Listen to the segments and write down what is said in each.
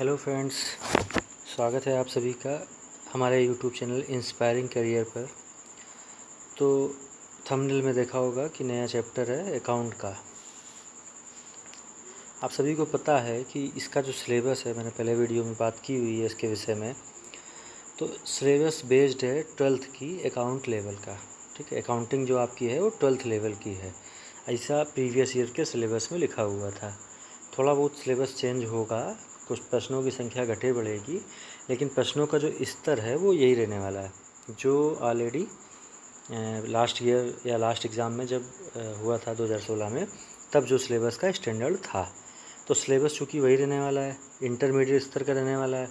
Hello friends, स्वागत है आप सभी का हमारे यूट्यूब चैनल इंस्पायरिंग करियर पर। तो थंबनेल में देखा होगा कि नया चैप्टर है अकाउंट का। आप सभी को पता है कि इसका जो सिलेबस है, मैंने पहले वीडियो में बात की हुई है इसके विषय में। तो सिलेबस बेस्ड है 12th की अकाउंट लेवल का। ठीक है, अकाउंटिंग जो आपकी है वो 12th लेवल की है, ऐसा प्रीवियस ईयर के सिलेबस में लिखा हुआ था। थोड़ा बहुत सिलेबस चेंज होगा, कुछ प्रश्नों की संख्या घटे बढ़ेगी, लेकिन प्रश्नों का जो स्तर है वो यही रहने वाला है जो ऑलरेडी लास्ट ईयर या लास्ट एग्ज़ाम में जब हुआ था 2016 में, तब जो सिलेबस का स्टैंडर्ड था। तो सिलेबस चूँकि वही रहने वाला है, इंटरमीडिएट स्तर का रहने वाला है,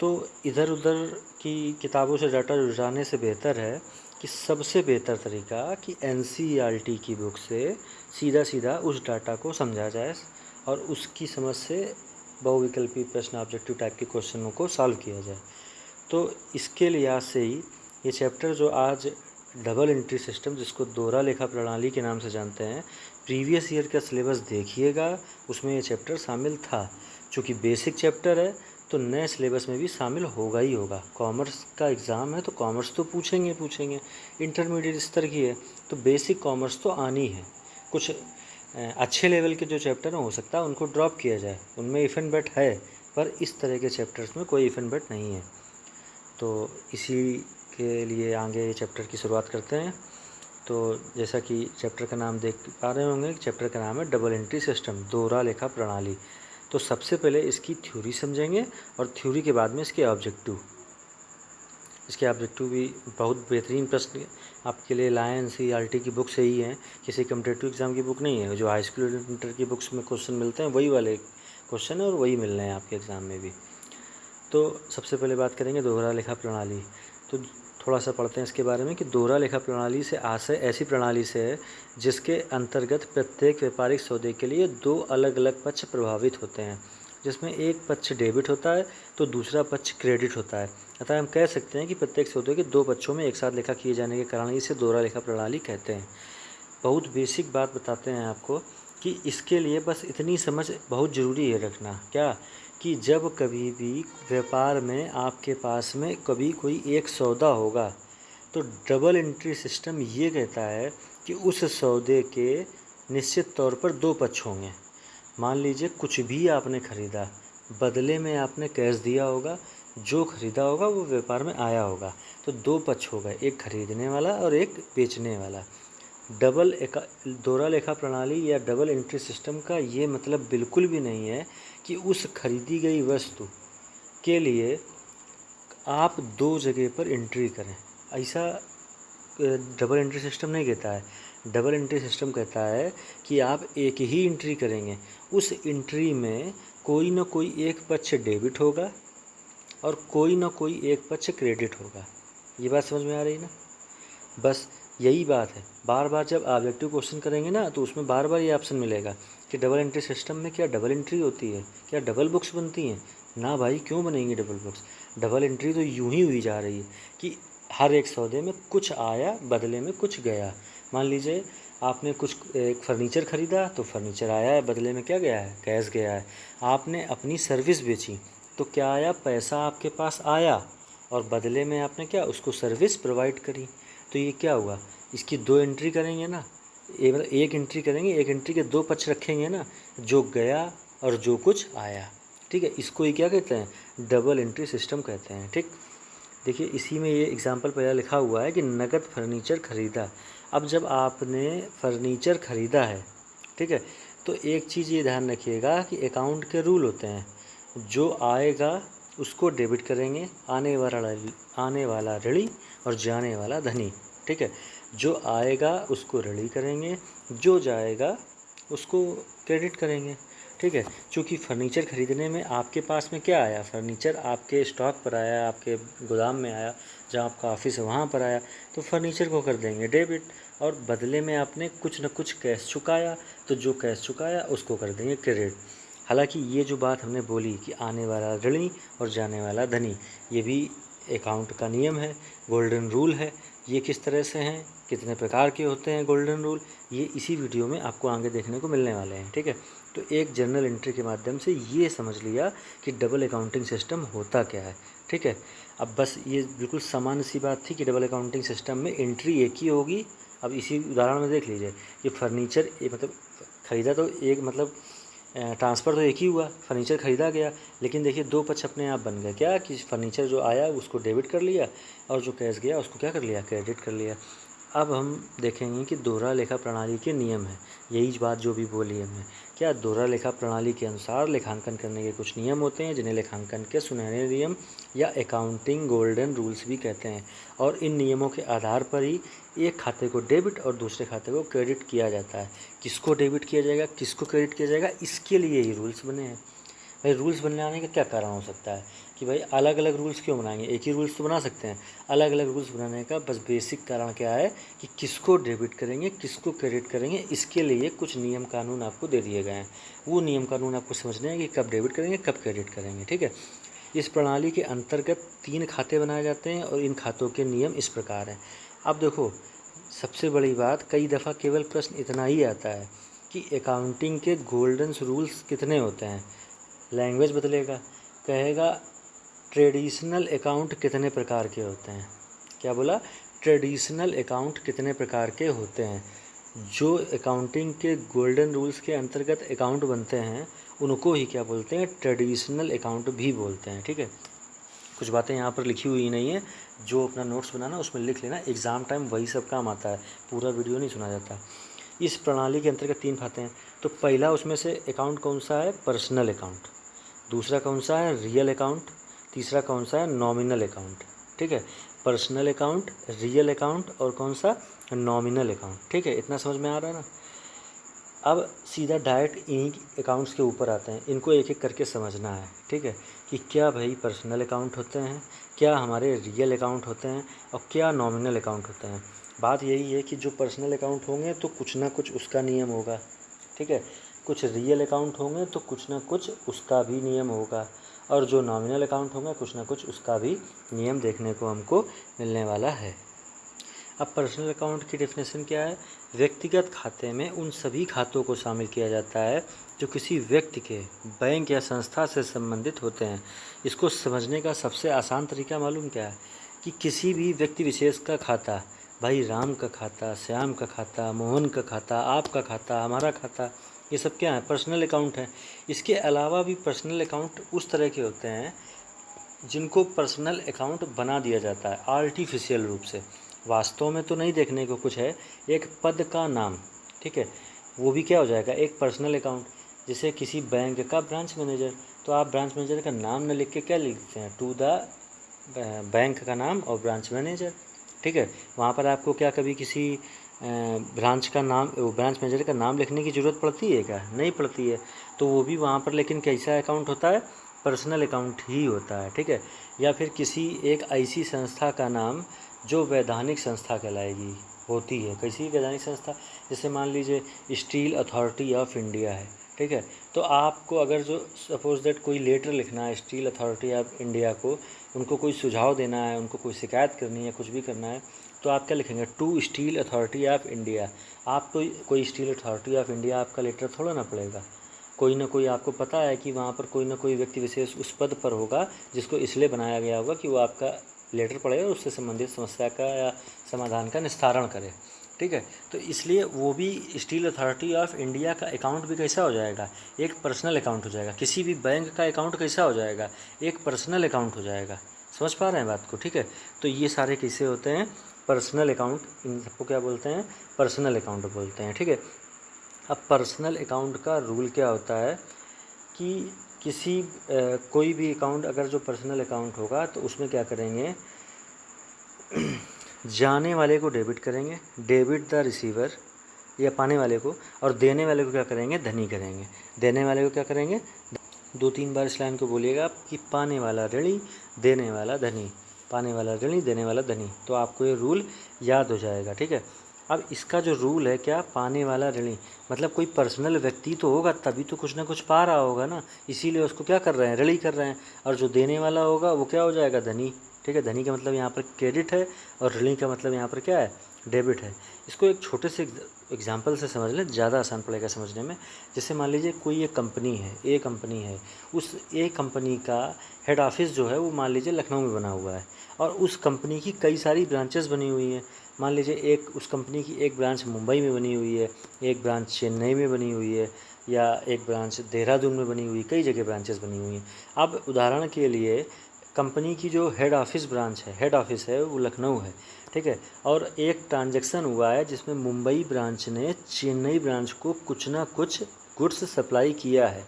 तो इधर उधर की किताबों से डाटा जुटाने से बेहतर है कि सबसे बेहतर तरीका कि NCERT की बुक से सीधा सीधा उस डाटा को समझा जाए और उसकी समझ से बहुविकल्पी प्रश्न, ऑब्जेक्टिव टाइप के क्वेश्चनों को सॉल्व किया जाए। तो इसके लिहाज से ही ये चैप्टर जो आज डबल एंट्री सिस्टम, जिसको दोहरा लेखा प्रणाली के नाम से जानते हैं, प्रीवियस ईयर का सिलेबस देखिएगा, उसमें ये चैप्टर शामिल था। चूँकि बेसिक चैप्टर है तो नए सिलेबस में भी शामिल होगा ही होगा। कॉमर्स का एग्ज़ाम है तो कॉमर्स तो पूछेंगे। इंटरमीडिएट स्तर की है तो बेसिक कॉमर्स तो आनी है। कुछ अच्छे लेवल के जो चैप्टर हो सकता है उनको ड्रॉप किया जाए, उनमें इफ़ एंड बट है, पर इस तरह के चैप्टर्स में कोई इफ़ एंड बट नहीं है। तो इसी के लिए आगे चैप्टर की शुरुआत करते हैं। तो जैसा कि चैप्टर का नाम देख पा रहे होंगे, चैप्टर का नाम है डबल एंट्री सिस्टम, दोहरा लेखा प्रणाली। तो सबसे पहले इसकी थ्योरी समझेंगे और थ्योरी के बाद में इसके ऑब्जेक्टिव भी बहुत बेहतरीन प्रश्न आपके लिए लाए NCERT की बुक से ही हैं, किसी कम्पिटेटिव एग्ज़ाम की बुक नहीं है। जो हाई स्कूल इंटर की बुक्स में क्वेश्चन मिलते हैं वही वाले क्वेश्चन है और वही मिल रहे हैं आपके एग्ज़ाम में भी। तो सबसे पहले बात करेंगे दोहरा लेखा प्रणाली। तो थोड़ा सा पढ़ते हैं इसके बारे में कि दोहरा लेखा प्रणाली से आशय ऐसी प्रणाली से है जिसके अंतर्गत प्रत्येक व्यापारिक सौदे के लिए दो अलग अलग पक्ष प्रभावित होते हैं, जिसमें एक पक्ष डेबिट होता है तो दूसरा पक्ष क्रेडिट होता है। अतः हम कह सकते हैं कि प्रत्येक सौदे के दो पक्षों में एक साथ लेखा किए जाने के कारण इसे दोहरा लेखा प्रणाली कहते हैं। बहुत बेसिक बात बताते हैं आपको कि इसके लिए बस इतनी समझ बहुत ज़रूरी है रखना, क्या कि जब कभी भी व्यापार में आपके पास में कभी कोई एक सौदा होगा तो डबल एंट्री सिस्टम ये कहता है कि उस सौदे के निश्चित तौर पर दो पक्ष होंगे। मान लीजिए कुछ भी आपने ख़रीदा, बदले में आपने कैश दिया होगा, जो ख़रीदा होगा वो व्यापार में आया होगा, तो दो पक्ष होगा, एक खरीदने वाला और एक बेचने वाला। दोहरा लेखा प्रणाली या डबल एंट्री सिस्टम का ये मतलब बिल्कुल भी नहीं है कि उस खरीदी गई वस्तु के लिए आप दो जगह पर एंट्री करें। ऐसा डबल एंट्री सिस्टम नहीं कहता है। डबल एंट्री सिस्टम कहता है कि आप एक ही एंट्री करेंगे, उस एंट्री में कोई ना कोई एक पक्ष डेबिट होगा और कोई ना कोई एक पक्ष क्रेडिट होगा। ये बात समझ में आ रही ना? बस यही बात है। बार बार जब ऑब्जेक्टिव क्वेश्चन करेंगे ना तो उसमें बार बार ये ऑप्शन मिलेगा कि डबल एंट्री सिस्टम में क्या डबल एंट्री होती है, क्या डबल बुक्स बनती हैं? ना भाई, क्यों बनेंगी डबल बुक्स? डबल एंट्री तो यूं ही हुई जा रही है कि हर एक सौदे में कुछ आया, बदले में कुछ गया। मान लीजिए आपने कुछ एक फर्नीचर ख़रीदा तो फर्नीचर आया है, बदले में क्या गया है? कैश गया है। आपने अपनी सर्विस बेची तो क्या आया? पैसा आपके पास आया और बदले में आपने क्या उसको सर्विस प्रोवाइड करी। तो ये क्या हुआ? इसकी दो एंट्री करेंगे ना, एक एंट्री करेंगे, एक एंट्री के दो पक्ष रखेंगे ना, जो गया और जो कुछ आया। ठीक है, इसको ही क्या कहते हैं? डबल एंट्री सिस्टम कहते हैं। ठीक, देखिए इसी में ये एग्जांपल पहले लिखा हुआ है कि नगद फर्नीचर ख़रीदा। अब जब आपने फर्नीचर ख़रीदा है, ठीक है, तो एक चीज़ ये ध्यान रखिएगा कि अकाउंट के रूल होते हैं। जो आएगा उसको डेबिट करेंगे, आने वाला ऋणी और जाने वाला धनी। ठीक है, जो आएगा उसको ऋणी करेंगे, जो जाएगा उसको क्रेडिट करेंगे। ठीक है, चूँकि फर्नीचर ख़रीदने में आपके पास में क्या आया? फर्नीचर आपके स्टॉक पर आया, आपके गोदाम में आया, जहाँ आपका ऑफिस है वहाँ पर आया, तो फर्नीचर को कर देंगे डेबिट, और बदले में आपने कुछ न कुछ कैश चुकाया, तो जो कैश चुकाया उसको कर देंगे क्रेडिट। हालांकि ये जो बात हमने बोली कि आने वाला ऋणी और जाने वाला धनी, ये भी अकाउंट का नियम है, गोल्डन रूल है। ये किस तरह से हैं, कितने प्रकार के होते हैं गोल्डन रूल, ये इसी वीडियो में आपको आगे देखने को मिलने वाले हैं। ठीक है, तो एक जर्नल एंट्री के माध्यम से ये समझ लिया कि डबल अकाउंटिंग सिस्टम होता क्या है। ठीक है, अब बस ये बिल्कुल सामान्य सी बात थी कि डबल अकाउंटिंग सिस्टम में एंट्री एक ही होगी। अब इसी उदाहरण में देख लीजिए कि फर्नीचर मतलब ख़रीदा तो एक मतलब ट्रांसफ़र तो एक ही हुआ, फर्नीचर ख़रीदा गया, लेकिन देखिए दो पक्ष अपने आप बन गए। क्या कि फर्नीचर जो आया उसको डेबिट कर लिया और जो कैश गया उसको क्या कर लिया, क्रेडिट कर लिया। अब हम देखेंगे कि दोहरा लेखा प्रणाली के नियम हैं, यही बात जो भी बोली हमने। क्या दोहरा लेखा प्रणाली के अनुसार लेखांकन करने के कुछ नियम होते हैं जिन्हें लेखांकन के सुनहरे नियम या अकाउंटिंग गोल्डन रूल्स भी कहते हैं, और इन नियमों के आधार पर ही एक खाते को डेबिट और दूसरे खाते को क्रेडिट किया जाता है। किसको डेबिट किया जाएगा, किसको क्रेडिट किया जाएगा, इसके लिए ही रूल्स बने हैं। भाई रूल्स बनाने का क्या कारण हो सकता है कि भाई अलग अलग रूल्स क्यों बनाएंगे, एक ही रूल्स तो बना सकते हैं। अलग अलग रूल्स बनाने का बस बेसिक कारण क्या है कि किसको डेबिट करेंगे, किसको क्रेडिट करेंगे, इसके लिए कुछ नियम कानून आपको दे दिए गए हैं। वो नियम कानून आपको समझने हैं कि कब डेबिट करेंगे, कब क्रेडिट करेंगे। ठीक है, इस प्रणाली के अंतर्गत 3 खाते बनाए जाते हैं और इन खातों के नियम इस प्रकार हैं। अब देखो, सबसे बड़ी बात, कई दफ़ा केवल प्रश्न इतना ही आता है कि अकाउंटिंग के गोल्डन रूल्स कितने होते हैं। लैंग्वेज बदलेगा, कहेगा ट्रेडिशनल अकाउंट कितने प्रकार के होते हैं। क्या बोला, ट्रेडिशनल अकाउंट कितने प्रकार के होते हैं। जो अकाउंटिंग के गोल्डन रूल्स के अंतर्गत अकाउंट बनते हैं उनको ही क्या बोलते हैं, ट्रेडिशनल अकाउंट भी बोलते हैं। ठीक है, कुछ बातें यहाँ पर लिखी हुई नहीं है, जो अपना नोट्स बनाना उसमें लिख लेना, एग्ज़ाम टाइम वही सब काम आता है, पूरा वीडियो नहीं सुना जाता। इस प्रणाली के अंतर्गत 3 खाते हैं। तो पहला उसमें से अकाउंट कौन सा है, पर्सनल अकाउंट। दूसरा कौन सा है, रियल अकाउंट। तीसरा कौन सा है, नॉमिनल अकाउंट। ठीक है, पर्सनल अकाउंट, रियल अकाउंट और कौन सा, नॉमिनल अकाउंट। ठीक है, इतना समझ में आ रहा है ना। अब सीधा डायरेक्ट इन्हीं अकाउंट्स के ऊपर आते हैं, इनको एक एक करके समझना है। ठीक है, कि क्या भाई पर्सनल अकाउंट होते हैं, क्या हमारे रियल अकाउंट होते हैं और क्या नॉमिनल अकाउंट होते हैं। बात यही है कि जो पर्सनल अकाउंट होंगे तो कुछ ना कुछ उसका नियम होगा। ठीक है, कुछ रियल अकाउंट होंगे तो कुछ ना कुछ उसका भी नियम होगा, और जो नॉमिनल अकाउंट होंगे कुछ ना कुछ उसका भी नियम देखने को हमको मिलने वाला है। अब पर्सनल अकाउंट की डेफिनेशन क्या है, व्यक्तिगत खाते में उन सभी खातों को शामिल किया जाता है जो किसी व्यक्ति के बैंक या संस्था से संबंधित होते हैं। इसको समझने का सबसे आसान तरीका मालूम क्या है कि किसी भी व्यक्ति विशेष का खाता, भाई राम का खाता, श्याम का खाता, मोहन का खाता, आपका खाता, हमारा खाता, ये सब क्या है, पर्सनल अकाउंट है। इसके अलावा भी पर्सनल अकाउंट उस तरह के होते हैं जिनको पर्सनल अकाउंट बना दिया जाता है आर्टिफिशियल रूप से। वास्तव में तो नहीं देखने को कुछ है, एक पद का नाम। ठीक है, वो भी क्या हो जाएगा, एक पर्सनल अकाउंट। जैसे किसी बैंक का ब्रांच मैनेजर, तो आप ब्रांच मैनेजर का नाम न लिख के क्या लिखते हैं, टू द बैंक का नाम और ब्रांच मैनेजर। ठीक है, वहाँ पर आपको क्या कभी किसी ब्रांच का नाम, ब्रांच मैनेजर का नाम लिखने की ज़रूरत पड़ती है क्या, नहीं पड़ती है। तो वो भी वहाँ पर लेकिन कैसा अकाउंट होता है, पर्सनल अकाउंट ही होता है। ठीक है, या फिर किसी एक ऐसी संस्था का नाम जो वैधानिक संस्था कहलाएगी, होती है। कैसी वैधानिक संस्था, जैसे मान लीजिए स्टील अथॉरिटी ऑफ इंडिया है। ठीक है, तो आपको अगर जो सपोज दैट कोई लेटर लिखना है स्टील अथॉरिटी ऑफ इंडिया को, उनको कोई सुझाव देना है, उनको कोई शिकायत करनी है, कुछ भी करना है, तो आप क्या लिखेंगे, to Steel Authority of India. आपको कोई स्टील अथॉरिटी ऑफ इंडिया आपका लेटर थोड़ा ना पड़ेगा, कोई ना कोई आपको पता है कि वहाँ पर कोई ना कोई व्यक्ति विशेष उस पद पर होगा जिसको इसलिए बनाया गया होगा कि वो आपका लेटर पढ़े और उससे संबंधित समस्या का या समाधान का निस्तारण करे। ठीक है, तो इसलिए वो भी स्टील अथॉरिटी ऑफ इंडिया का अकाउंट भी कैसा हो जाएगा, एक पर्सनल अकाउंट हो जाएगा। किसी भी बैंक का अकाउंट कैसा हो जाएगा, एक पर्सनल अकाउंट हो जाएगा। समझ पा रहे हैं बात को। ठीक है, तो ये सारे कैसे होते हैं, पर्सनल अकाउंट, इन सबको क्या बोलते हैं, पर्सनल अकाउंट बोलते हैं। ठीक है, अब पर्सनल अकाउंट का रूल क्या होता है कि किसी कोई भी अकाउंट अगर जो पर्सनल अकाउंट होगा तो उसमें क्या करेंगे, जाने वाले को डेबिट करेंगे, डेबिट द रिसीवर या पाने वाले को, और देने वाले को क्या करेंगे, धनी करेंगे। देने वाले को क्या करेंगे, 2-3 बार इस लाइन को बोलिएगा आप कि पाने वाला ऋणी, देने वाला धनी, पाने वाला ऋणी, देने वाला धनी, तो आपको ये रूल याद हो जाएगा। ठीक है, अब इसका जो रूल है क्या, पाने वाला ऋणी मतलब कोई पर्सनल व्यक्ति तो होगा तभी तो कुछ ना कुछ पा रहा होगा ना, इसीलिए उसको क्या कर रहे हैं, ऋणी कर रहे हैं। और जो देने वाला होगा वो क्या हो जाएगा, धनी। ठीक है, धनी का मतलब यहाँ पर क्रेडिट है और ऋणी का मतलब यहाँ पर क्या है, डेबिट है। इसको एक छोटे से एग्जाम्पल से समझ लें, ज़्यादा आसान पड़ेगा समझने में। जैसे मान लीजिए कोई एक कंपनी है, ए कंपनी है, उस ए कंपनी का हेड ऑफिस जो है वो मान लीजिए लखनऊ में बना हुआ है, और उस कंपनी की कई सारी ब्रांचेस बनी हुई हैं। मान लीजिए एक उस कंपनी की एक ब्रांच मुंबई में बनी हुई है, एक ब्रांच चेन्नई में बनी हुई है, या एक ब्रांच देहरादून में बनी हुई, कई जगह ब्रांचेस बनी हुई हैं। अब उदाहरण के लिए कंपनी की जो हेड ऑफिस है वो लखनऊ है, ठीक है। और एक ट्रांजैक्शन हुआ है जिसमें मुंबई ब्रांच ने चेन्नई ब्रांच को कुछ ना कुछ गुड्स सप्लाई किया है,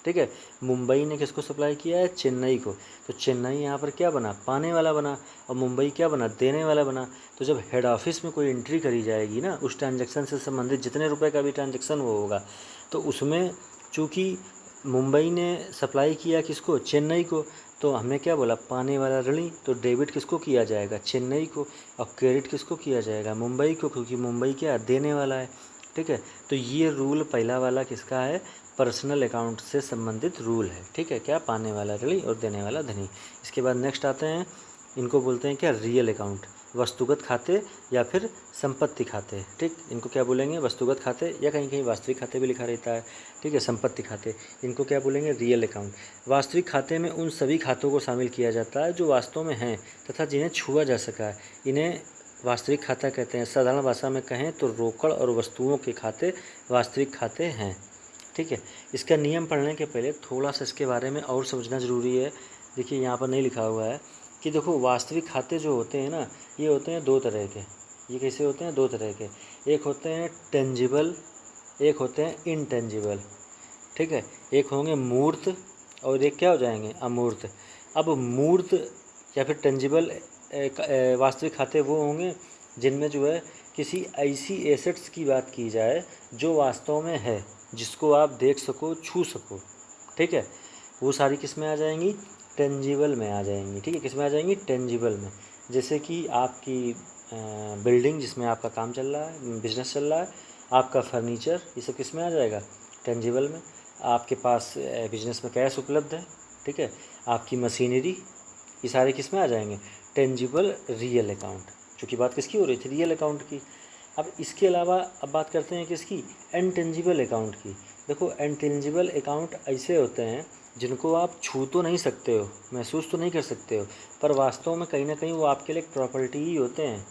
ठीक है। मुंबई ने किसको सप्लाई किया है? चेन्नई को। तो चेन्नई यहाँ पर क्या बना? पाने वाला बना, और मुंबई क्या बना? देने वाला बना। तो जब हेड ऑफिस में कोई एंट्री करी जाएगी ना, उस ट्रांजैक्शन से संबंधित जितने रुपए का भी ट्रांजैक्शन वो होगा, तो उसमें चूँकि मुंबई ने सप्लाई किया किसको? चेन्नई को। तो हमने क्या बोला? पाने वाला ऋणी। तो डेबिट किसको किया जाएगा? चेन्नई को। और क्रेडिट किसको किया जाएगा? मुंबई को, क्योंकि मुंबई क्या देने वाला है, ठीक है। तो ये रूल पहला वाला किसका है? पर्सनल अकाउंट से संबंधित रूल है, ठीक है। क्या? पाने वाला ऋणी और देने वाला धनी। इसके बाद नेक्स्ट आते हैं, इनको बोलते हैं क्या? रियल अकाउंट, वस्तुगत खाते या फिर संपत्ति खाते, ठीक। इनको क्या बोलेंगे? वस्तुगत खाते, या कहीं कहीं वास्तविक खाते भी लिखा रहता है, ठीक है। संपत्ति खाते, इनको क्या बोलेंगे? Real account. वास्तविक खाते में उन सभी खातों को शामिल किया जाता है जो वास्तव में हैं तथा जिन्हें छुआ जा सका है, इन्हें वास्तविक खाता कहते हैं। साधारण भाषा में कहें तो रोकड़ और वस्तुओं के खाते वास्तविक खाते हैं, ठीक है। इसका नियम पढ़ने के पहले थोड़ा सा इसके बारे में और समझना ज़रूरी है। देखिए यहाँ पर नहीं लिखा हुआ है कि देखो वास्तविक खाते जो होते हैं ना, ये होते हैं दो तरह के। ये कैसे होते हैं? दो तरह के। एक होते हैं टेंजिबल, एक होते हैं इनटेंजिबल, ठीक है। एक होंगे मूर्त और एक क्या हो जाएंगे? अमूर्त। अब मूर्त या फिर टेंजिबल वास्तविक खाते वो होंगे जिनमें जो है किसी ऐसी एसेट्स की बात की जाए जो वास्तव में है, जिसको आप देख सको, छू सको, ठीक है। वो सारी किस में आ जाएंगी? टेंजिबल में आ जाएंगी, ठीक है। किस में आ जाएंगी? टेंजिबल में। जैसे कि आपकी बिल्डिंग जिसमें आपका काम चल रहा है, बिजनेस चल रहा है, आपका फर्नीचर, ये सब किस में आ जाएगा? टेंजिबल में। आपके पास बिजनेस में कैश उपलब्ध है, ठीक है। आपकी मशीनरी, ये सारे किस में आ जाएंगे? Tangible real account. चूँकि बात किसकी हो रही थी? रियल अकाउंट की। अब इसके अलावा अब बात करते हैं किसकी? इनटेंजिबल अकाउंट की। देखो इनटेंजिबल अकाउंट ऐसे होते हैं जिनको आप छू तो नहीं सकते हो, महसूस तो नहीं कर सकते हो, पर वास्तव में कहीं ना कहीं वो आपके लिए एक प्रॉपर्टी ही होते हैं।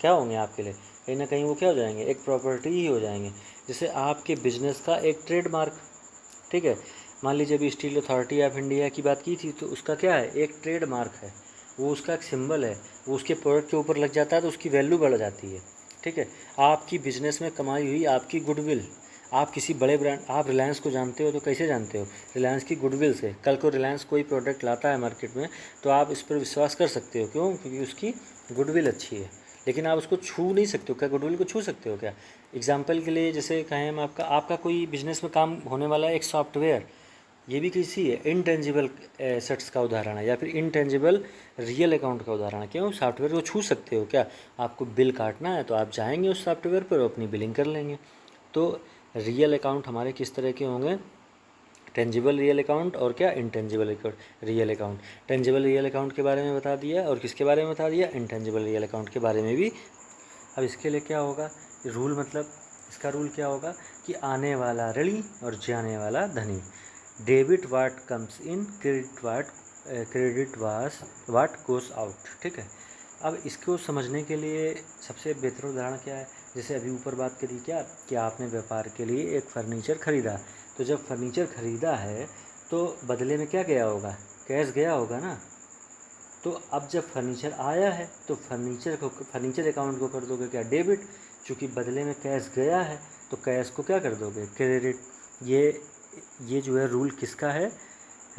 क्या होंगे आपके लिए? कहीं ना कहीं वो क्या हो जाएंगे? एक प्रॉपर्टी ही हो जाएंगे। जैसे आपके बिजनेस का एक ट्रेडमार्क, ठीक है। मान लीजिए अभी स्टील अथॉरिटी ऑफ इंडिया की बात की थी, तो उसका क्या है? एक ट्रेडमार्क है, वो उसका एक सिंबल है, वो उसके प्रोडक्ट के ऊपर लग जाता है तो उसकी वैल्यू बढ़ जाती है, ठीक है। आपकी बिजनेस में कमाई हुई आपकी गुडविल, आप किसी बड़े ब्रांड, आप रिलायंस को जानते हो तो कैसे जानते हो? रिलायंस की गुडविल से। कल को रिलायंस कोई प्रोडक्ट लाता है मार्केट में तो आप इस पर विश्वास कर सकते हो, क्यों? क्योंकि उसकी गुडविल अच्छी है। लेकिन आप उसको छू नहीं सकते हो। क्या गुडविल को छू सकते हो क्या? एग्जाम्पल के लिए जैसे कहें हम, आपका कोई बिजनेस में काम होने वाला है एक सॉफ्टवेयर, ये भी किसी है इनटेंजिबल एसेट्स का उदाहरण है, या फिर इनटेंजिबल रियल अकाउंट का उदाहरण है। क्यों? सॉफ्टवेयर को छू सकते हो क्या? आपको बिल काटना है तो आप जाएंगे उस सॉफ्टवेयर पर और अपनी बिलिंग कर लेंगे। तो रियल अकाउंट हमारे किस तरह के होंगे? टेंजिबल रियल अकाउंट और क्या? Intangible real account. Tangible real account के बारे में बता दिया, और किसके बारे में बता दिया? इनटेंजिबल रियल अकाउंट के बारे में भी। अब इसके लिए क्या होगा? रूल, मतलब इसका रूल क्या होगा कि आने वाला ऋणी और जाने वाला धनी। डेबिट वाट कम्स इन, क्रेडिट वाट गोस आउट, ठीक है। अब इसको समझने के लिए सबसे बेहतर उदाहरण क्या है? जैसे अभी ऊपर बात करी क्या कि आपने व्यापार के लिए एक फर्नीचर ख़रीदा, तो जब फर्नीचर ख़रीदा है तो बदले में क्या गया होगा? कैश गया होगा ना। तो अब जब फर्नीचर आया है तो फर्नीचर अकाउंट को कर दोगे क्या? डेबिट। चूँकि बदले में कैश गया है तो कैश को क्या कर दोगे? क्रेडिट। ये जो है रूल किसका है?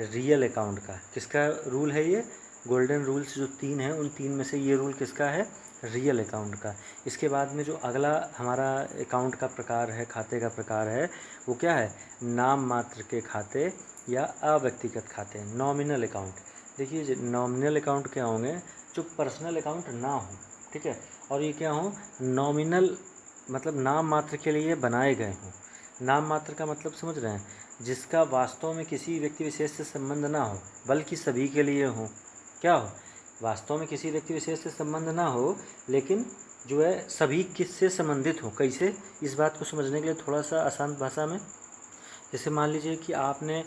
रियल अकाउंट का। किसका रूल है ये? गोल्डन रूल्स जो तीन हैं, उन तीन में से ये रूल किसका है? रियल अकाउंट का। इसके बाद में जो अगला हमारा अकाउंट का प्रकार है, खाते का प्रकार है, वो क्या है? नाम मात्र के खाते या अव्यक्तिगत खाते, नॉमिनल अकाउंट। देखिए नॉमिनल अकाउंट क्या होंगे? जो पर्सनल अकाउंट ना हो, ठीक है। और ये क्या हो? नॉमिनल, मतलब नाम मात्र के लिए बनाए गए हों। नाम मात्र का मतलब समझ रहे हैं? जिसका वास्तव में किसी व्यक्ति विशेष से संबंध ना हो, बल्कि सभी के लिए हो। क्या हो? वास्तव में किसी व्यक्ति विशेष से संबंध ना हो, लेकिन जो है सभी किससे संबंधित हो। कैसे, इस बात को समझने के लिए थोड़ा सा आसान भाषा में, जैसे मान लीजिए कि आपने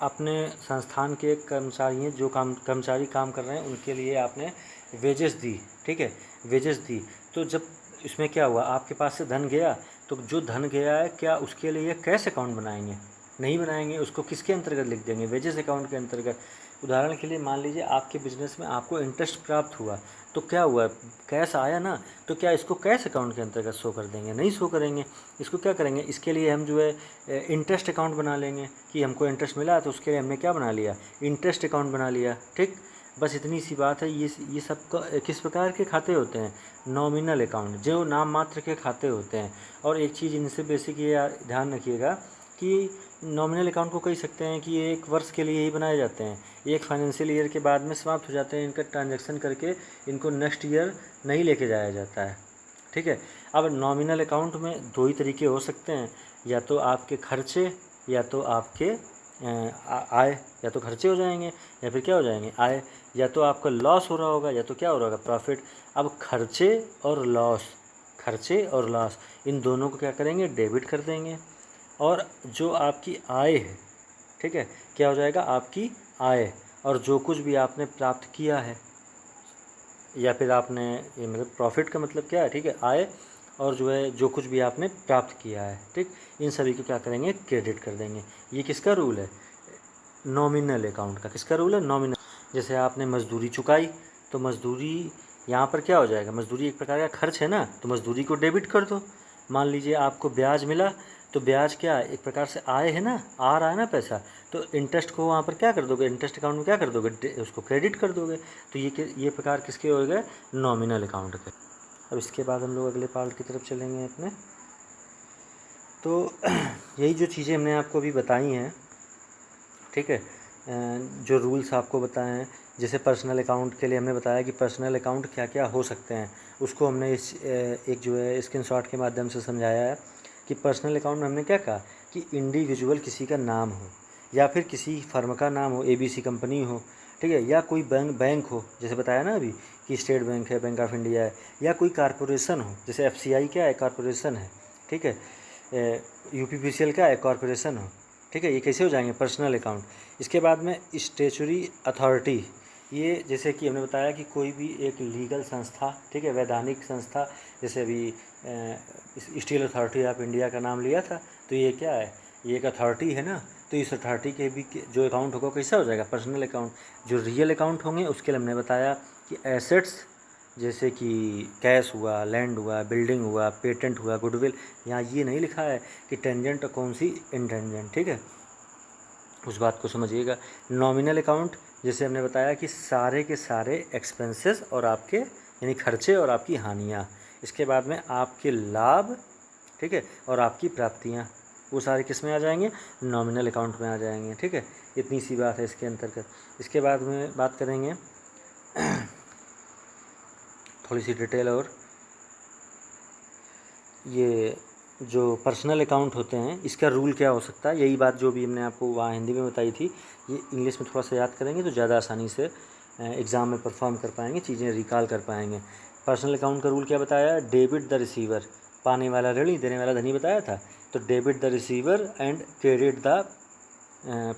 अपने संस्थान के कर्मचारी हैं, जो कर्मचारी काम कर रहे हैं, उनके लिए आपने वेजेस दी, ठीक है, वेजेस दी। तो जब इसमें क्या हुआ, आपके पास से धन गया, तो जो धन गया है क्या उसके लिए कैश अकाउंट बनाएंगे? नहीं बनाएंगे। उसको किसके अंतर्गत लिख देंगे? वेजेस अकाउंट के अंतर्गत। उदाहरण के लिए मान लीजिए आपके बिजनेस में आपको इंटरेस्ट प्राप्त हुआ, तो क्या हुआ, कैश आया ना, तो क्या इसको कैश अकाउंट के अंतर्गत शो कर देंगे? नहीं शो करेंगे। इसको क्या करेंगे, इसके लिए हम जो है इंटरेस्ट अकाउंट बना लेंगे कि हमको इंटरेस्ट मिला, तो उसके लिए हमने क्या बना लिया, इंटरेस्ट अकाउंट बना लिया। ठीक, बस इतनी सी बात है। ये सब किस प्रकार के खाते होते हैं? नॉमिनल अकाउंट, जो नाम मात्र के खाते होते हैं। और एक चीज़ इनसे बेसिक ये ध्यान रखिएगा कि नॉमिनल अकाउंट को कह सकते हैं कि ये एक वर्ष के लिए ही बनाए जाते हैं, एक फाइनेंशियल ईयर के बाद में समाप्त हो जाते हैं। इनका ट्रांजैक्शन करके इनको नेक्स्ट ईयर नहीं लेके जाया जाता है। ठीक है। अब नॉमिनल अकाउंट में दो ही तरीके हो सकते हैं, या तो आपके खर्चे या तो आपके आय। या तो खर्चे हो जाएंगे या फिर क्या हो जाएंगे, आय। या तो आपका लॉस हो रहा होगा या तो क्या हो रहा होगा, प्रॉफिट। अब खर्चे और लॉस इन दोनों को क्या करेंगे, डेबिट कर देंगे। और जो आपकी आय है, ठीक है, क्या हो जाएगा, आपकी आय। और जो कुछ भी आपने प्राप्त किया है, या फिर आपने, ये मतलब प्रॉफिट का मतलब क्या है, ठीक है, आय और जो है जो कुछ भी आपने प्राप्त किया है, ठीक, इन सभी को क्या करेंगे, क्रेडिट कर देंगे। ये किसका रूल है, नॉमिनल अकाउंट का। किसका रूल है, नॉमिनल। जैसे आपने मजदूरी चुकाई, तो मजदूरी यहाँ पर क्या हो जाएगा, मजदूरी एक प्रकार का खर्च है ना, तो मजदूरी को डेबिट कर दो। मान लीजिए आपको ब्याज मिला, तो ब्याज क्या है, एक प्रकार से आय है ना, आ रहा है ना पैसा, तो इंटरेस्ट को वहाँ पर क्या कर दोगे, इंटरेस्ट अकाउंट में क्या कर दोगे, उसको क्रेडिट कर दोगे। तो ये प्रकार किसके हो गए, नॉमिनल अकाउंट के। अब इसके बाद हम लोग अगले पार्ट की तरफ चलेंगे अपने। तो यही जो चीज़ें हमने आपको अभी बताई हैं, ठीक है, जो रूल्स आपको बताए हैं, जैसे पर्सनल अकाउंट के लिए हमने बताया कि पर्सनल अकाउंट क्या क्या हो सकते हैं, उसको हमने इस एक जो है स्क्रीनशॉट के माध्यम से समझाया है कि पर्सनल अकाउंट में हमने क्या कहा कि इंडिविजुअल किसी का नाम हो, या फिर किसी फर्म का नाम हो, ABC कंपनी हो, ठीक है, या कोई बैंक हो, जैसे बताया ना अभी कि स्टेट बैंक है, बैंक ऑफ इंडिया है, या कोई कारपोरेशन हो, जैसे FCI क्या है, कारपोरेशन है, ठीक है, UPPCL क्या है, कॉरपोरेशन हो, ठीक है। ये कैसे हो जाएंगे, पर्सनल अकाउंट। इसके बाद में स्टेचुरी अथॉरिटी, ये जैसे कि हमने बताया कि कोई भी एक लीगल संस्था, ठीक है, वैधानिक संस्था, जैसे अभी स्टील अथॉरिटी ऑफ इंडिया का नाम लिया था, तो ये क्या है, ये एक अथॉरिटी है ना, तो इस अथॉरिटी के भी जो अकाउंट होगा कैसा हो जाएगा, पर्सनल अकाउंट। जो रियल अकाउंट होंगे उसके लिए हमने बताया कि एसेट्स, जैसे कि कैश हुआ, लैंड हुआ, बिल्डिंग हुआ, पेटेंट हुआ, गुडविल। यहाँ ये नहीं लिखा है कि टेंजेंट और कौन सी इंटेंजेंट, ठीक है, उस बात को समझिएगा। नॉमिनल अकाउंट, जैसे हमने बताया कि सारे के सारे एक्सपेंसेस और आपके यानी खर्चे और आपकी हानियाँ। इसके बाद में आपके लाभ, ठीक है, और आपकी प्राप्तियाँ, वो सारे किस में आ जाएंगे, नॉमिनल अकाउंट में आ जाएंगे, ठीक है। इतनी सी बात है इसके अंतर्गत। इसके बाद में बात करेंगे थोड़ी सी डिटेल, और ये जो पर्सनल अकाउंट होते हैं इसका रूल क्या हो सकता है, यही बात जो भी हमने आपको वहाँ हिंदी में बताई थी, ये इंग्लिश में थोड़ा सा याद करेंगे तो ज़्यादा आसानी से एग्ज़ाम में परफॉर्म कर पाएंगे, चीज़ें रिकॉल कर पाएंगे। पर्सनल अकाउंट का रूल क्या बताया, डेबिट द रिसीवर, पाने वाला ऋणी, देने वाला धनी बताया था, तो debit the receiver and credit the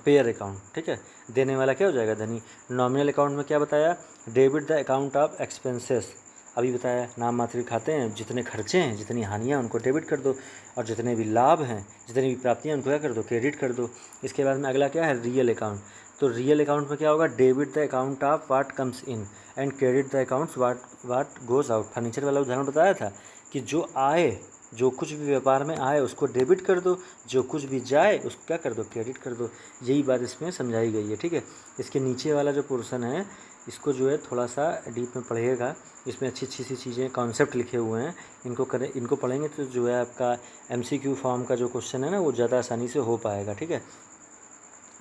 pair account, ठीक है, देने वाला क्या हो जाएगा, धनी। नॉमिनल अकाउंट में क्या बताया, debit the account of expenses, अभी बताया नाम मात्र के खाते हैं, जितने खर्चे हैं, जितनी हानियाँ, उनको डेबिट कर दो, और जितने भी लाभ हैं, जितनी भी प्राप्तियाँ, उनको क्या कर दो, क्रेडिट कर दो। इसके बाद में अगला क्या है, रियल अकाउंट। तो रियल अकाउंट में क्या होगा, debit the account of what comes in and credit the accounts what goes out. Furniture वाला उदाहरण बताया था कि जो आए, जो कुछ भी व्यापार में आए उसको डेबिट कर दो, जो कुछ भी जाए उसको क्या कर दो, क्रेडिट कर दो। यही बात इसमें समझाई गई है, ठीक है। इसके नीचे वाला जो पोर्शन है, इसको जो है थोड़ा सा डीप में पढ़िएगा, इसमें अच्छी अच्छी सी चीज़ें, कॉन्सेप्ट लिखे हुए हैं, इनको पढ़ेंगे तो जो है आपका MCQ फॉर्म का जो क्वेश्चन है ना, वो ज़्यादा आसानी से हो पाएगा, ठीक है।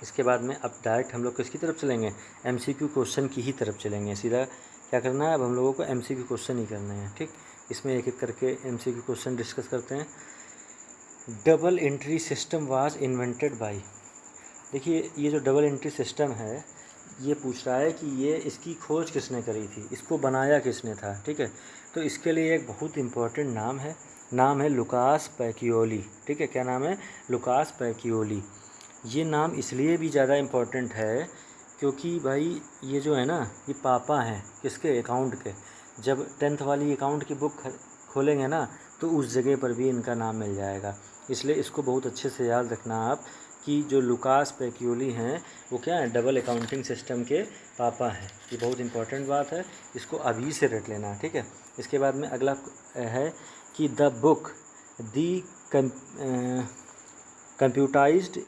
इसके बाद में अब डायरेक्ट हम लोग किसकी तरफ चलेंगे, MCQ क्वेश्चन की ही तरफ चलेंगे। सीधा क्या करना है, अब हम लोगों को MCQ क्वेश्चन ही करने हैं, ठीक। इसमें एक एक करके MCQ क्वेश्चन डिस्कस करते हैं। Double entry system was invented by, देखिए ये जो डबल एंट्री सिस्टम है, ये पूछ रहा है कि ये इसकी खोज किसने करी थी, इसको बनाया किसने था, ठीक है। तो इसके लिए एक बहुत इम्पोर्टेंट नाम है लुकास पैकियोली, ठीक है। क्या नाम है? Lucas Pacioli. ये नाम इसलिए भी ज़्यादा इम्पोर्टेंट है क्योंकि भाई ये जो है ना, ये पापा हैं किसके? अकाउंट के। जब 10th वाली अकाउंट की बुक खोलेंगे ना, तो उस जगह पर भी इनका नाम मिल जाएगा। इसलिए इसको बहुत अच्छे से याद रखना आप कि जो लुकास पैकियोली हैं वो क्या है? डबल अकाउंटिंग सिस्टम के पापा हैं। ये बहुत इंपॉर्टेंट बात है, इसको अभी से रट लेना, ठीक है। इसके बाद में अगला है कि the book the computerized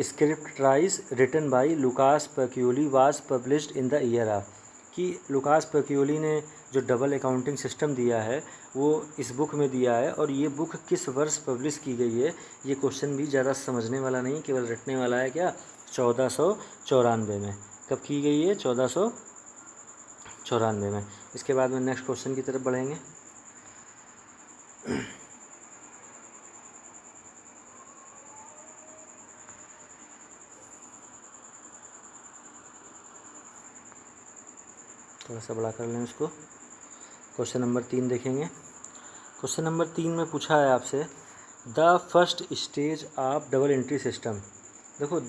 scriptorize written by Lucas Pacioli was published in the year of, कि लुकास पैकियोली ने जो डबल अकाउंटिंग सिस्टम दिया है वो इस बुक में दिया है। और ये बुक किस वर्ष पब्लिश की गई है, ये क्वेश्चन भी ज़्यादा समझने वाला नहीं, केवल रटने वाला है। क्या? 1494 में। कब की गई है? 1494 में। इसके बाद में नेक्स्ट क्वेश्चन की तरफ बढ़ेंगे। थोड़ा सा बड़ा कर लें इसको। क्वेश्चन नंबर 3 देखेंगे। क्वेश्चन नंबर 3 में पूछा है आपसे the first stage of double entry system. देखो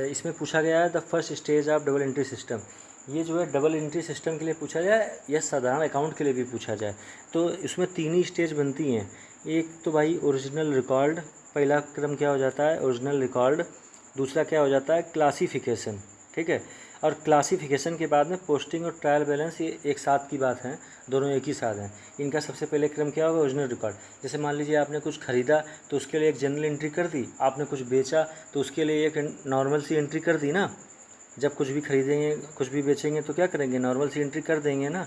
इसमें पूछा गया है the first stage of double entry system. ये जो है डबल एंट्री सिस्टम के लिए पूछा जाए या साधारण अकाउंट के लिए भी पूछा जाए, तो इसमें 3 ही स्टेज बनती हैं। एक तो भाई ओरिजिनल रिकॉर्ड, पहला क्रम क्या हो जाता है? Original record. दूसरा क्या हो जाता है? क्लासिफिकेशन, ठीक है। और क्लासिफिकेशन के बाद में पोस्टिंग और ट्रायल बैलेंस, ये एक साथ की बात है, दोनों एक ही साथ हैं। इनका सबसे पहले क्रम क्या होगा? Original record. जैसे मान लीजिए आपने कुछ ख़रीदा तो उसके लिए एक जनरल एंट्री कर दी, आपने कुछ बेचा तो उसके लिए एक नॉर्मल सी एंट्री कर दी ना। जब कुछ भी खरीदेंगे कुछ भी बेचेंगे तो क्या करेंगे? नॉर्मल सी एंट्री कर देंगे ना।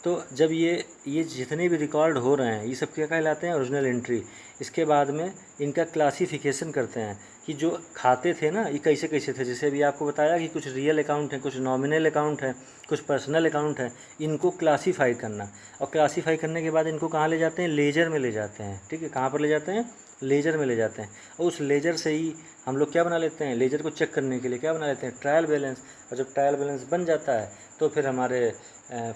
तो जब ये जितने भी रिकॉर्ड हो रहे हैं ये सब क्या कहलाते हैं? Original entry. इसके बाद में इनका क्लासिफिकेशन करते हैं कि जो खाते थे ना ये कैसे कैसे थे। जैसे अभी आपको बताया कि कुछ रियल अकाउंट है, कुछ नॉमिनल अकाउंट है, कुछ पर्सनल अकाउंट है, इनको क्लासीफाई करना। और क्लासीफाई करने के बाद इनको कहाँ ले जाते हैं? लेजर में ले जाते हैं, ठीक है। कहाँ पर ले जाते हैं? लेजर में ले जाते हैं। और उस लेजर से ही हम लोग क्या बना लेते हैं? लेजर को चेक करने के लिए क्या बना लेते हैं? Trial balance. और जब ट्रायल बैलेंस बन जाता है तो फिर हमारे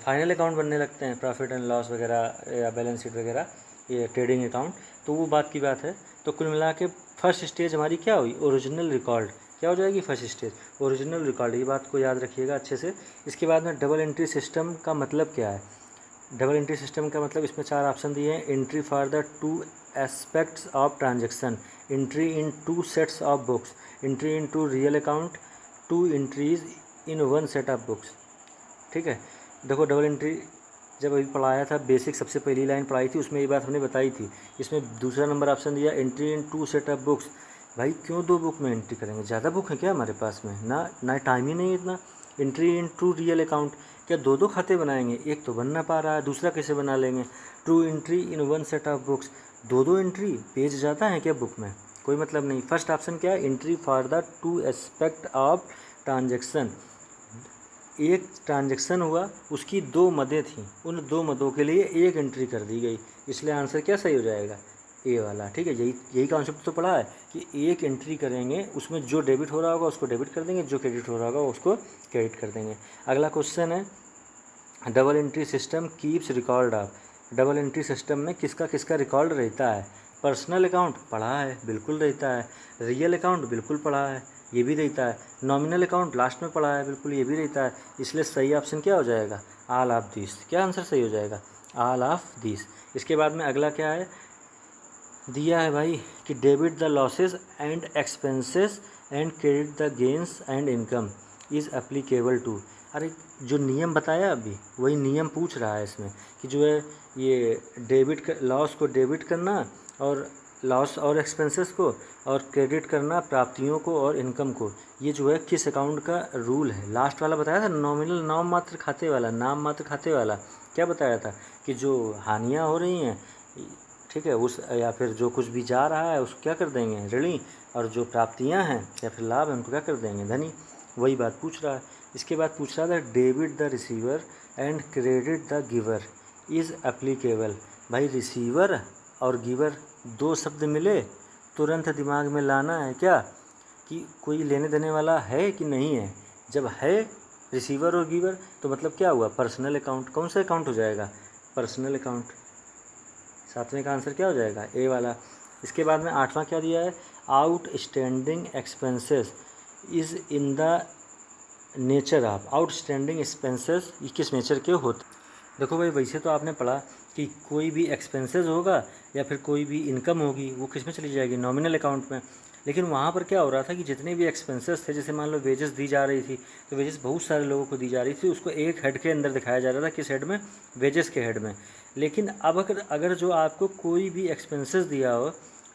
फाइनल अकाउंट बनने लगते हैं, प्रॉफिट एंड लॉस वगैरह या बैलेंस शीट वगैरह, ये ट्रेडिंग अकाउंट। तो वो बात की बात है। तो कुल मिला के फर्स्ट स्टेज हमारी क्या हुई? Original record. क्या हो जाएगी? First stage original record. ये बात को याद रखिएगा अच्छे से। इसके बाद में डबल एंट्री सिस्टम का मतलब क्या है? डबल एंट्री सिस्टम का मतलब इसमें 4 ऑप्शन दिए हैं। Entry for the 2 aspects of transaction, entry in 2 sets of books, entry in 2 real account, 2 entries in 1 set of books, ठीक है। देखो डबल एंट्री जब अभी पढ़ाया था बेसिक, सबसे पहली लाइन पढ़ाई थी उसमें ये बात हमने बताई थी। इसमें दूसरा नंबर ऑप्शन दिया entry in 2 set of books. भाई क्यों 2 बुक में एंट्री करेंगे? ज़्यादा बुक है क्या हमारे पास में? ना टाइम ही नहीं इतना। एंट्री इन 2 रियल अकाउंट, क्या 2 खाते बनाएंगे? एक तो बन ना पा रहा है, दूसरा कैसे बना लेंगे? 2 entry in 1 set of books, 2 entry, page ज़्यादा है क्या बुक में? कोई मतलब नहीं। फर्स्ट ऑप्शन क्या है? Entry for the 2 aspect of transaction. एक ट्रांजैक्शन हुआ, उसकी 2 मदें थीं, उन 2 मदों के लिए एक एंट्री कर दी गई। इसलिए आंसर क्या सही हो जाएगा? ए वाला, ठीक है। यही कॉन्सेप्ट तो पढ़ा है कि एक एंट्री करेंगे, उसमें जो डेबिट हो रहा होगा उसको डेबिट कर देंगे, जो क्रेडिट हो रहा होगा उसको क्रेडिट कर देंगे। अगला क्वेश्चन है double entry system keeps record of. Double entry system में किसका किसका रिकॉर्ड रहता है? पर्सनल अकाउंट पढ़ा है, बिल्कुल रहता है। रियल अकाउंट बिल्कुल पढ़ा है, ये भी रहता है। नॉमिनल अकाउंट लास्ट में पढ़ा है, बिल्कुल ये भी रहता है। इसलिए सही ऑप्शन क्या हो जाएगा? All of this. क्या आंसर सही हो जाएगा? All of this. इसके बाद में अगला क्या है दिया है भाई कि debit the losses and expenses and credit the gains and income is applicable to. अरे जो नियम बताया अभी वही नियम पूछ रहा है इसमें कि जो है ये लॉस को डेबिट करना और लॉस और एक्सपेंसेस को, और क्रेडिट करना प्राप्तियों को और इनकम को, ये जो है किस अकाउंट का रूल है। लास्ट वाला बताया था नॉमिनल, नाम मात्र खाते वाला। क्या बताया था कि जो हानियाँ हो रही हैं, ठीक है, उस या फिर जो कुछ भी जा रहा है उसको क्या कर देंगे? ऋणी। और जो प्राप्तियां हैं या फिर लाभ हैं उनको क्या कर देंगे? धनी। वही बात पूछ रहा है। इसके बाद पूछ रहा था debit the receiver and credit the giver is applicable. भाई रिसीवर और गिवर 2 शब्द मिले, तुरंत दिमाग में लाना है क्या कि कोई लेने देने वाला है कि नहीं है। जब है रिसीवर और गिवर तो मतलब क्या हुआ, पर्सनल अकाउंट। कौन सा अकाउंट हो जाएगा, पर्सनल अकाउंट। सातवें का आंसर क्या हो जाएगा, ए वाला। इसके बाद में आठवां क्या दिया है, outstanding expenses is in the nature of. Outstanding expenses ये किस नेचर के होते। देखो भाई, वैसे तो आपने पढ़ा कि कोई भी एक्सपेंसेस होगा या फिर कोई भी इनकम होगी वो किस में चली जाएगी, नॉमिनल अकाउंट में। लेकिन वहाँ पर क्या हो रहा था कि जितने भी एक्सपेंसेस थे, जैसे मान लो वेजेस दी जा रही थी, तो वेजेस बहुत सारे लोगों को दी जा रही थी, उसको एक हेड के अंदर दिखाया जा रहा था, किस हेड में, वेजेस के हेड में। लेकिन अब अगर जो आपको कोई भी एक्सपेंसेस दिया हो,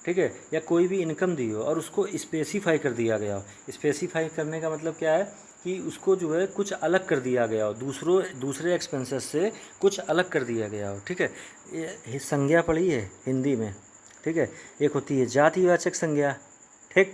ठीक है, या कोई भी इनकम दी हो और उसको स्पेसिफाई कर दिया गया हो, स्पेसिफाई करने का मतलब क्या है कि उसको जो है कुछ अलग कर दिया गया हो, दूसरे एक्सपेंसेस से कुछ अलग कर दिया गया हो, ठीक है। ये संज्ञा पढ़ी है हिंदी में, ठीक है। एक होती है जातिवाचक संज्ञा, ठीक,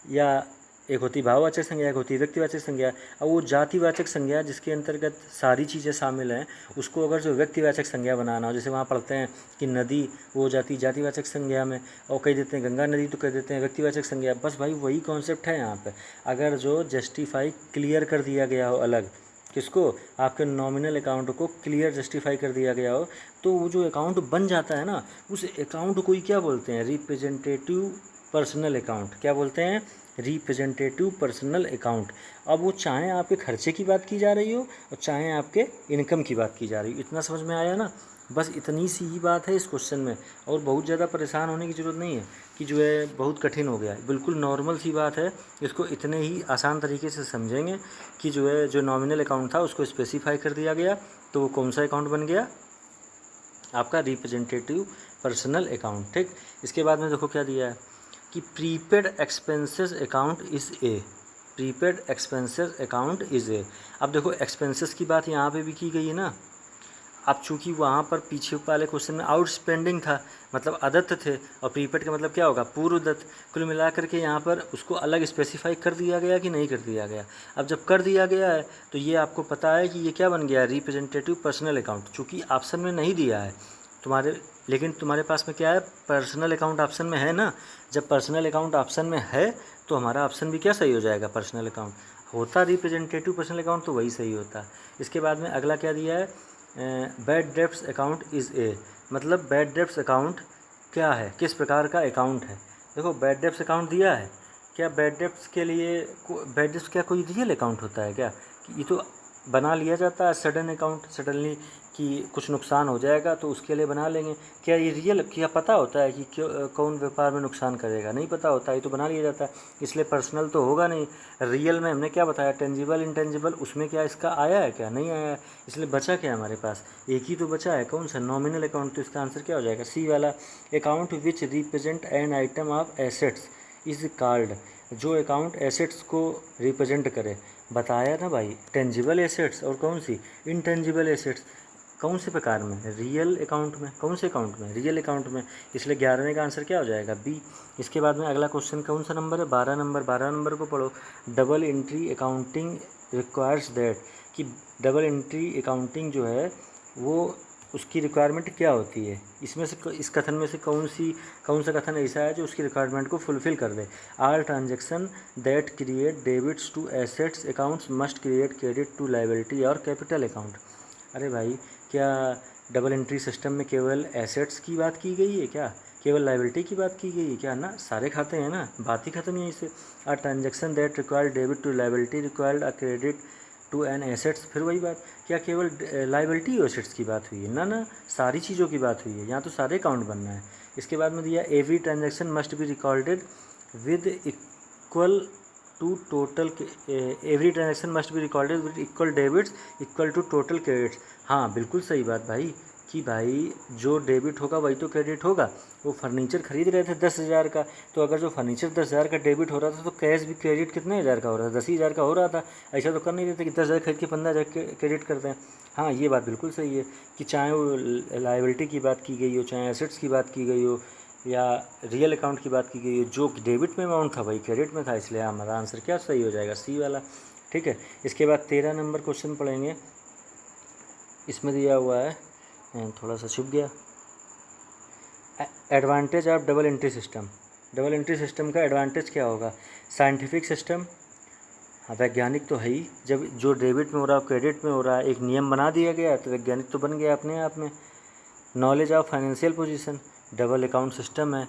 या एक होती भाववाचक संज्ञा, एक होती व्यक्तिवाचक संज्ञा। अब वो जातिवाचक संज्ञा जिसके अंतर्गत सारी चीज़ें शामिल हैं, उसको अगर जो व्यक्तिवाचक संज्ञा बनाना हो, जैसे वहाँ पढ़ते हैं कि नदी, वो जातिवाचक संज्ञा में, और कह देते हैं गंगा नदी तो कह देते हैं व्यक्तिवाचक संज्ञा। बस भाई वही कॉन्सेप्ट है यहाँ पे। अगर जो जस्टिफाई क्लियर कर दिया गया हो अलग, किसको, आपके नॉमिनल अकाउंट को क्लियर जस्टिफाई कर दिया गया हो, तो वो जो अकाउंट बन जाता है ना, उस अकाउंट को ही क्या बोलते हैं, रिप्रेजेंटेटिव पर्सनल अकाउंट। क्या बोलते हैं, रिप्रेजेंटेटिव पर्सनल अकाउंट। अब वो चाहे आपके खर्चे की बात की जा रही हो और चाहे आपके इनकम की बात की जा रही हो। इतना समझ में आया ना, बस इतनी सी ही बात है इस क्वेश्चन में, और बहुत ज़्यादा परेशान होने की ज़रूरत नहीं है कि जो है बहुत कठिन हो गया है। बिल्कुल नॉर्मल सी बात है, इसको इतने ही आसान तरीके से समझेंगे कि जो है जो नॉमिनल अकाउंट था उसको स्पेसिफाई कर दिया गया, तो वो कौन सा अकाउंट बन गया, आपका रिप्रेजेंटेटिव पर्सनल अकाउंट, ठीक। इसके बाद में देखो क्या दिया है कि prepaid expenses account is a, prepaid expenses account is a. अब देखो एक्सपेंसेस की बात यहाँ पे भी की गई है ना। अब चूँकि वहाँ पर पीछे वाले क्वेश्चन में आउटस्पेंडिंग था, मतलब अदत्त थे, और प्रीपेड का मतलब क्या होगा, पूर्व दत्त। कुल मिलाकर के यहाँ पर उसको अलग स्पेसिफाई कर दिया गया कि नहीं कर दिया गया। अब जब कर दिया गया है तो ये आपको पता है कि ये क्या बन गया, रिप्रेजेंटेटिव पर्सनल अकाउंट। चूँकि ऑप्शन में नहीं दिया है तुम्हारे, लेकिन तुम्हारे पास में क्या है, पर्सनल अकाउंट ऑप्शन में है ना। जब पर्सनल अकाउंट ऑप्शन में है तो हमारा ऑप्शन भी क्या सही हो जाएगा, पर्सनल अकाउंट। होता रिप्रेजेंटेटिव पर्सनल अकाउंट तो वही सही होता। इसके बाद में अगला क्या दिया है, bad debts account is a, मतलब बैड डेब्ट्स अकाउंट क्या है, किस प्रकार का अकाउंट है। देखो बैड डेब्ट्स अकाउंट दिया है, क्या बैड डेब्ट्स के लिए बैड डेब्ट्स क्या कोई रियल अकाउंट होता है क्या, ये तो बना लिया जाता है सडन अकाउंट, सडनली कि कुछ नुकसान हो जाएगा तो उसके लिए बना लेंगे। क्या ये रियल, क्या पता होता है कि क्यों कौन व्यापार में नुकसान करेगा, नहीं पता होता, ये तो बना लिया जाता है, इसलिए पर्सनल तो होगा नहीं। रियल में हमने क्या बताया, टेंजिबल इंटेंजिबल, उसमें क्या इसका आया है, क्या नहीं आया है, इसलिए बचा क्या हमारे पास, एक ही तो बचा है, कौन सा, नॉमिनल अकाउंट। तो इसका आंसर क्या हो जाएगा, सी वाला। Account which represent an item of assets is called, जो अकाउंट एसेट्स को रिप्रेजेंट करे, बताया ना भाई, टेंजिबल एसेट्स और कौन सी, इंटेंजिबल एसेट्स। कौन से प्रकार में, रियल अकाउंट में, कौन से अकाउंट में, रियल अकाउंट में, इसलिए 11वें का आंसर क्या हो जाएगा, बी। इसके बाद में अगला क्वेश्चन कौन सा नंबर है, 12 नंबर को पढ़ो। Double entry accounting requires that, कि डबल एंट्री अकाउंटिंग जो है वो उसकी रिक्वायरमेंट क्या होती है, इसमें से इस कथन में से कौन सा कथन ऐसा है जो उसकी रिक्वायरमेंट को फुलफिल कर दे। All transaction that create debits to assets accounts must create credit to liability और कैपिटल अकाउंट। अरे भाई, क्या डबल एंट्री सिस्टम में केवल एसेट्स की बात की गई है क्या, केवल लायबिलिटी की बात की गई है क्या, ना सारे खाते हैं ना, बात ही खत्म है इससे। A transaction that required debit to liability required a credit to an assets, फिर वही बात, क्या केवल लायबिलिटी एसेट्स की बात हुई है, ना ना सारी चीज़ों की बात हुई है, यहाँ तो सारे अकाउंट बनना है। इसके बाद में दिया every transaction must be recorded with equal to total, every transaction must be recorded with equal debits equal to total credits. हाँ बिल्कुल सही बात भाई, कि भाई जो डेबिट होगा वही तो क्रेडिट होगा। वो फर्नीचर खरीद रहे थे 10,000 का, तो अगर जो फर्नीचर 10,000 का डेबिट हो रहा था तो कैश भी क्रेडिट कितने हज़ार का हो रहा था, 10,000 का हो रहा था। ऐसा तो कर नहीं देते कि 10,000 खरीद के 15,000 क्रेडिट करते हैं। हाँ ये बात बिल्कुल सही है कि चाहे वो लायबिलिटी की बात की गई हो, चाहे एसेट्स की बात की गई हो, या रियल अकाउंट की बात की गई हो, जो डेबिट में अमाउंट था वही क्रेडिट में था, इसलिए हमारा आंसर क्या सही हो जाएगा, सी वाला। ठीक है, इसके बाद 13 नंबर क्वेश्चन पढ़ेंगे। इसमें दिया हुआ है, थोड़ा सा छुप गया, advantage of double entry system. Double entry system का एडवांटेज क्या होगा, साइंटिफिक सिस्टम, हाँ, वैज्ञानिक तो है ही। जब जो डेबिट में हो रहा है क्रेडिट में हो रहा है, एक नियम बना दिया गया है, तो वैज्ञानिक तो बन गया अपने आप में। Knowledge of financial position, double account system है।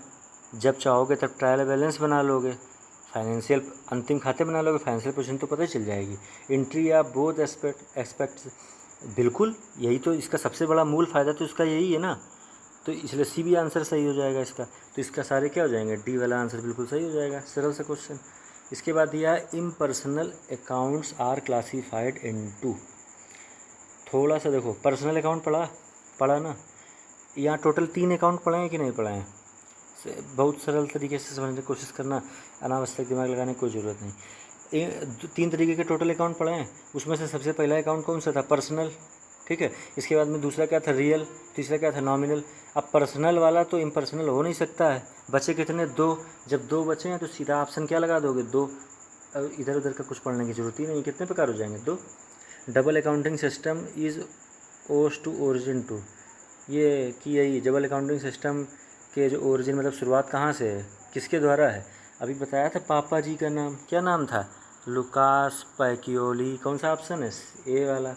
जब चाहोगे तब ट्रायल बैलेंस बना लोगे, फाइनेंशियल अंतिम खाते बना लोगे, फाइनेंशियल पोजीशन तो पता ही चल जाएगी। एंट्री ऑफ बोथ एस्पेक्ट्स, बिल्कुल यही तो इसका सबसे बड़ा मूल फ़ायदा तो इसका यही है ना। तो इसलिए सी भी आंसर सही हो जाएगा इसका। तो इसका सारे क्या हो जाएंगे, डी वाला आंसर बिल्कुल सही हो जाएगा। सरल सा क्वेश्चन। इसके बाद दिया है impersonal accounts are classified into. थोड़ा सा देखो, पर्सनल अकाउंट पढ़ा ना। यहाँ टोटल 3 अकाउंट पढ़े हैं कि नहीं पढ़े हैं? बहुत सरल तरीके से समझने की कोशिश करना, अनावश्यक दिमाग लगाने की कोई ज़रूरत नहीं। 3 तरीके के टोटल अकाउंट पढ़े हैं। उसमें से सबसे पहला अकाउंट कौन सा था? पर्सनल, ठीक है। इसके बाद में दूसरा क्या था? रियल। तीसरा क्या था? नॉमिनल। अब पर्सनल वाला तो इम्पर्सनल हो नहीं सकता है। बचे कितने? 2। जब 2 बचे हैं तो सीधा ऑप्शन क्या लगा दोगे? 2। इधर उधर का कुछ पढ़ने की जरूरत ही नहीं। कितने प्रकार हो जाएंगे? 2। डबल अकाउंटिंग सिस्टम इज़ ओज टू ओरिजिन टू। ये कि यही डबल अकाउंटिंग सिस्टम के जो ओरिजिन मतलब शुरुआत कहाँ से है, किसके द्वारा है? अभी बताया था पापा जी का नाम, क्या नाम था? Lucas Pacioli. कौन सा ऑप्शन है? ए वाला।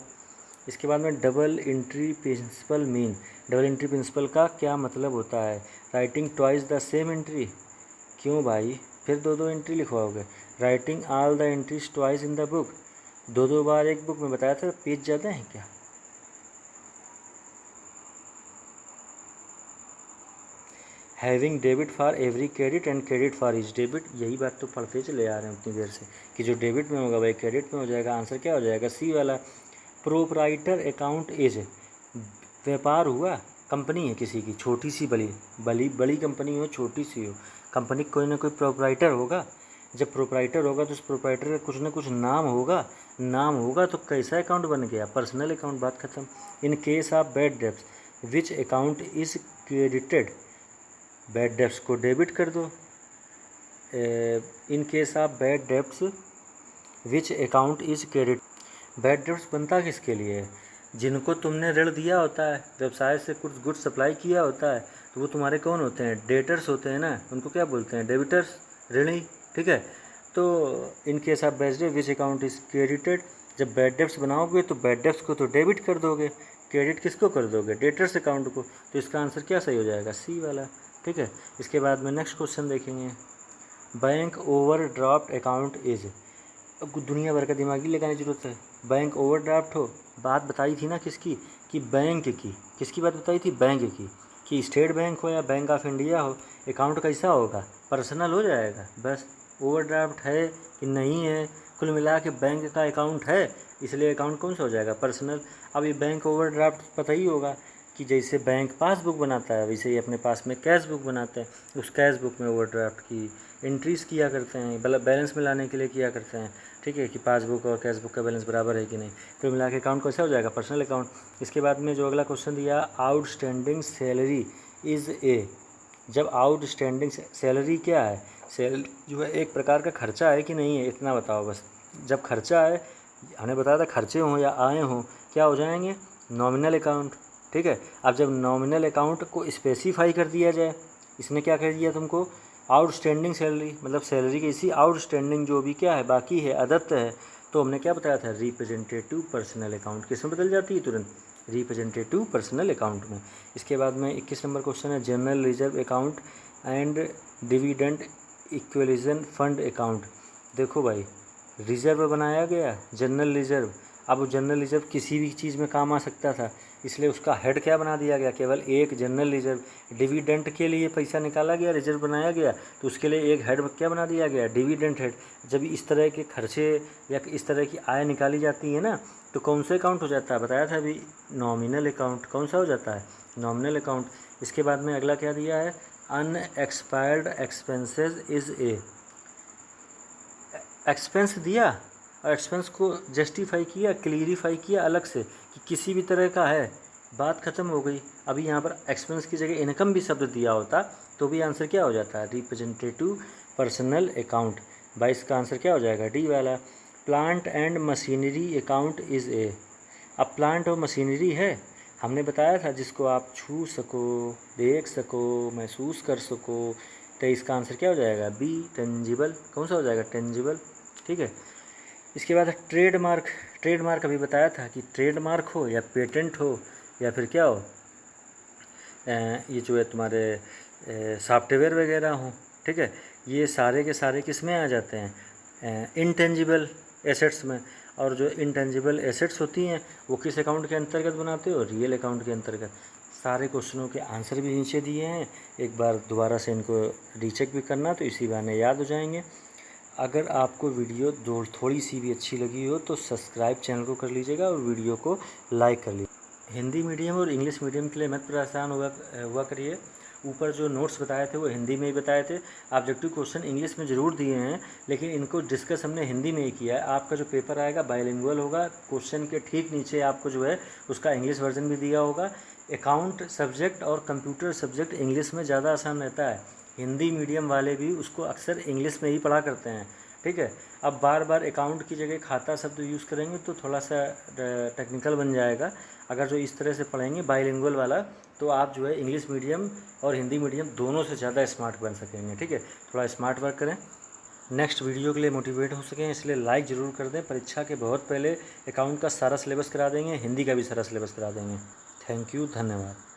इसके बाद में double entry principle mean. Double entry principle का क्या मतलब होता है? Writing twice the same entry. क्यों भाई, फिर 2-2 एंट्री लिखवाओगे? Writing all the entries twice in the book. 2-2 बार एक बुक में बताया था, पेज ज़्यादा है क्या? Having debit for every credit and credit for each debit. यही बात तो पढ़ते चले आ रहे हैं उतनी देर से कि जो डेबिट में होगा वही क्रेडिट में हो जाएगा। आंसर क्या हो जाएगा? सी वाला। प्रोप्राइटर अकाउंट इज, व्यापार हुआ, कंपनी है किसी की, छोटी सी बड़ी कंपनी हो, छोटी सी हो, कंपनी कोई ना कोई प्रोप्राइटर होगा। जब प्रोप्राइटर होगा तो उस प्रोप्राइटर का कुछ ना कुछ नाम होगा। नाम होगा तो कैसा अकाउंट बन गया? पर्सनल अकाउंट, बात खत्म। In case of bad debts which account is credited. Bad debts को डेबिट कर दो। In case of bad debts which account is credit. Bad debts बनता किसके लिए है? जिनको तुमने ऋण दिया होता है, व्यवसाय से कुछ गुड्स सप्लाई किया होता है, तो वो तुम्हारे कौन होते हैं? डेटर्स होते हैं ना। उनको क्या बोलते हैं? डेबिटर्स, ऋणी, ठीक है। तो इन केस ऑफ बैड डेब्ट विच अकाउंट इज क्रेडिटेड। जब बैड डेब्ट्स बनाओगे तो बैड डेब्ट्स को तो डेबिट कर दोगे, क्रेडिट किसको कर दोगे? डेटर्स अकाउंट को। तो इसका आंसर क्या सही हो जाएगा? सी वाला, ठीक है। इसके बाद में नेक्स्ट क्वेश्चन देखेंगे। Bank overdraft account is. अब दुनिया भर का दिमाग ही लगाने की जरूरत है। बैंक ओवरड्राफ्ट हो, बात बताई थी ना किसकी? कि बैंक की। किसकी बात बताई थी? बैंक की। कि स्टेट बैंक हो या बैंक ऑफ इंडिया हो, अकाउंट कैसा होगा? पर्सनल हो जाएगा बस। ओवरड्राफ्ट है कि नहीं है, कुल मिला के बैंक का अकाउंट है, इसलिए अकाउंट कौन सा हो जाएगा? पर्सनल। अब ये बैंक ओवरड्राफ्ट पता ही होगा कि जैसे बैंक पासबुक बनाता है वैसे ही अपने पास में कैश बुक बनाते हैं। उस कैश बुक में ओवरड्राफ्ट की एंट्रीज़ किया करते हैं, मतलब बैलेंस मिलाने के लिए किया करते हैं, ठीक है, कि पासबुक और कैश बुक का बैलेंस बराबर है कि नहीं। तो मिला के अकाउंट कैसा हो जाएगा? Personal account. इसके बाद में जो अगला क्वेश्चन दिया, आउटस्टैंडिंग सैलरी इज़ ए। जब आउटस्टैंडिंग सैलरी क्या है? सैलरी जो है एक प्रकार का खर्चा है कि नहीं है, इतना बताओ बस। जब खर्चा है, हमने बताया था खर्चे हों या आए हों, क्या हो जाएंगे? नॉमिनल अकाउंट, ठीक है। अब जब नॉमिनल अकाउंट को स्पेसिफाई कर दिया जाए, इसने क्या कर दिया तुमको? आउटस्टैंडिंग सैलरी, मतलब सैलरी की इसी आउटस्टैंडिंग जो भी क्या है, बाकी है, अदत्त है, तो हमने क्या बताया था? Representative personal account. किस में बदल जाती है तुरंत? रिप्रेजेंटेटिव पर्सनल अकाउंट में। इसके बाद में 21 नंबर क्वेश्चन है, general reserve account and dividend equalisation fund account. देखो भाई, रिजर्व बनाया गया, जनरल रिजर्व। अब वो जनरल रिजर्व किसी भी चीज़ में काम आ सकता था, इसलिए उसका हेड क्या बना दिया गया? केवल एक जनरल रिजर्व। डिविडेंट के लिए पैसा निकाला गया, रिजर्व बनाया गया, तो उसके लिए एक हेड क्या बना दिया गया? Dividend head. जब इस तरह के खर्चे या इस तरह की आय निकाली जाती है ना, तो कौन सा अकाउंट हो जाता है? बताया था अभी, नॉमिनल अकाउंट। कौन सा हो जाता है? Nominal account. इसके बाद में अगला क्या दिया है? Unexpired expenses is a. Expense दिया और एक्सपेंस को जस्टिफाई किया, क्लियरिफाई किया अलग से कि किसी भी तरह का है, बात ख़त्म हो गई। अभी यहाँ पर एक्सपेंस की जगह इनकम भी शब्द दिया होता तो भी आंसर क्या हो जाता है? Representative personal account. 22 का आंसर क्या हो जाएगा? डी वाला। Plant and machinery account is a. अब प्लांट और मशीनरी है, हमने बताया था जिसको आप छू सको, देख सको, महसूस कर सको, तो इसका आंसर क्या हो जाएगा? B, tangible. कौन सा हो जाएगा? टेंजिबल, ठीक है। इसके बाद ट्रेडमार्क। ट्रेडमार्क अभी बताया था कि ट्रेडमार्क हो या पेटेंट हो या फिर क्या हो, ये जो है तुम्हारे सॉफ्टवेयर वगैरह हो, ठीक है, ये सारे के सारे किस में आ जाते हैं, इंटेंजिबल एसेट्स में। और जो इंटेंजिबल एसेट्स होती हैं वो किस अकाउंट के अंतर्गत बनाते हो, रियल अकाउंट के अंतर्गत। सारे क्वेश्चनों के आंसर भी नीचे दिए हैं, एक बार दोबारा से इनको रीचेक भी करना तो इसी बहाने याद हो जाएंगे। अगर आपको वीडियो थोड़ी सी भी अच्छी लगी हो तो सब्सक्राइब चैनल को कर लीजिएगा और वीडियो को लाइक कर लीजिए। हिंदी मीडियम और इंग्लिश मीडियम के लिए मत परेशान हुआ करिए। ऊपर जो नोट्स बताए थे वो हिंदी में ही बताए थे। ऑब्जेक्टिव क्वेश्चन इंग्लिश में ज़रूर दिए हैं, लेकिन इनको डिस्कस हमने हिंदी में ही किया है। आपका जो पेपर आएगा बाइलिंगुअल होगा, क्वेश्चन के ठीक नीचे आपको जो है उसका इंग्लिश वर्जन भी दिया होगा। अकाउंट सब्जेक्ट और कंप्यूटर सब्जेक्ट इंग्लिश में ज़्यादा आसान रहता है, हिंदी मीडियम वाले भी उसको अक्सर इंग्लिश में ही पढ़ा करते हैं, ठीक है। अब बार बार अकाउंट की जगह खाता शब्द यूज़ करेंगे तो थोड़ा सा टेक्निकल बन जाएगा। अगर जो इस तरह से पढ़ेंगे बाइलिंगुअल वाला तो आप जो है इंग्लिश मीडियम और हिंदी मीडियम दोनों से ज़्यादा स्मार्ट बन सकेंगे, ठीक है। थोड़ा स्मार्ट वर्क करें, नेक्स्ट वीडियो के लिए मोटिवेट हो सकें, इसलिए लाइक ज़रूर कर दें। परीक्षा के बहुत पहले अकाउंट का सारा सिलेबस करा देंगे, हिंदी का भी सारा सिलेबस करा देंगे। थैंक यू, धन्यवाद।